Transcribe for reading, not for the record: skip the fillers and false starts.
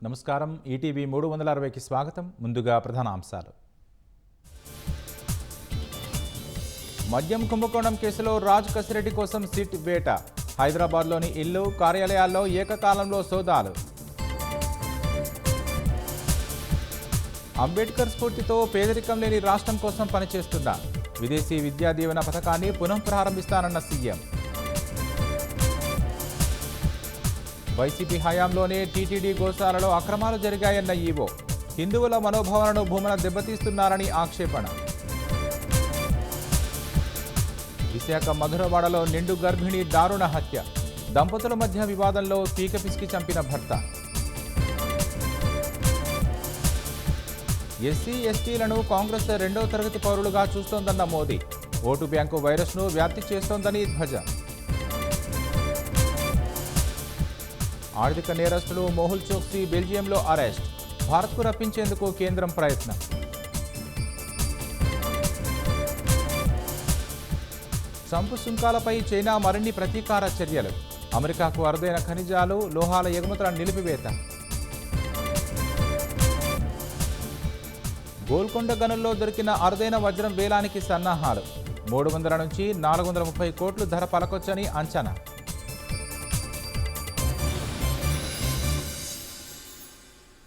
నమస్కారం. ఈటీవీ 360కి స్వాగతం. ముందుగా ప్రధాన అంశాలు. మద్యం కుంభకోణం కేసులో రాజ్ కసిరెడ్డి కోసం సిట్ వేట. హైదరాబాద్లోని ఇల్లు, కార్యాలయాల్లో ఏకకాలంలో సోదాలు. అంబేద్కర్ స్ఫూర్తితో పేదరికం లేని రాష్ట్రం కోసం పనిచేస్తున్న విదేశీ విద్యా దీవెన పథకాన్ని పునఃప్రారంభిస్తానన్న సీఎం. వైసీపీ హయాంలోనే టీటీడీ గోశాలలో అక్రమాలు జరిగాయన్న ఈవో. హిందువుల మనోభావాలను భూమన దెబ్బతీస్తున్నారని ఆక్షేపణ. విశాఖ మధురవాడలో నిండు గర్భిణి దారుణ హత్య. దంపతుల మధ్య వివాదంలో పీక పిసికి చంపిన భర్త. ఎస్సీ ఎస్టీలను కాంగ్రెస్ రెండో తరగతి పౌరులుగా చూస్తోందన్న మోదీ. ఓటు బ్యాంకు వైరస్ను వ్యాప్తి చేస్తోందని ధ్వజ. ఆర్థిక నేరస్తులు మోహుల్ చోక్సీ బెల్జియంలో అరెస్ట్. భారత్కు రప్పించేందుకు కేంద్రం ప్రయత్నం. ట్రంప్ సుంకాలపై చైనా మరిన్ని ప్రతీకార చర్యలు. అమెరికాకు అరుదైన ఖనిజాలు, లోహాల ఎగుమతుల నిలిపివేత. గోల్కొండ గనుల్లో దొరికిన అరుదైన వజ్రం వేలానికి సన్నాహాలు. 300 నుంచి 430 కోట్లు ధర పలకొచ్చని అంచనా.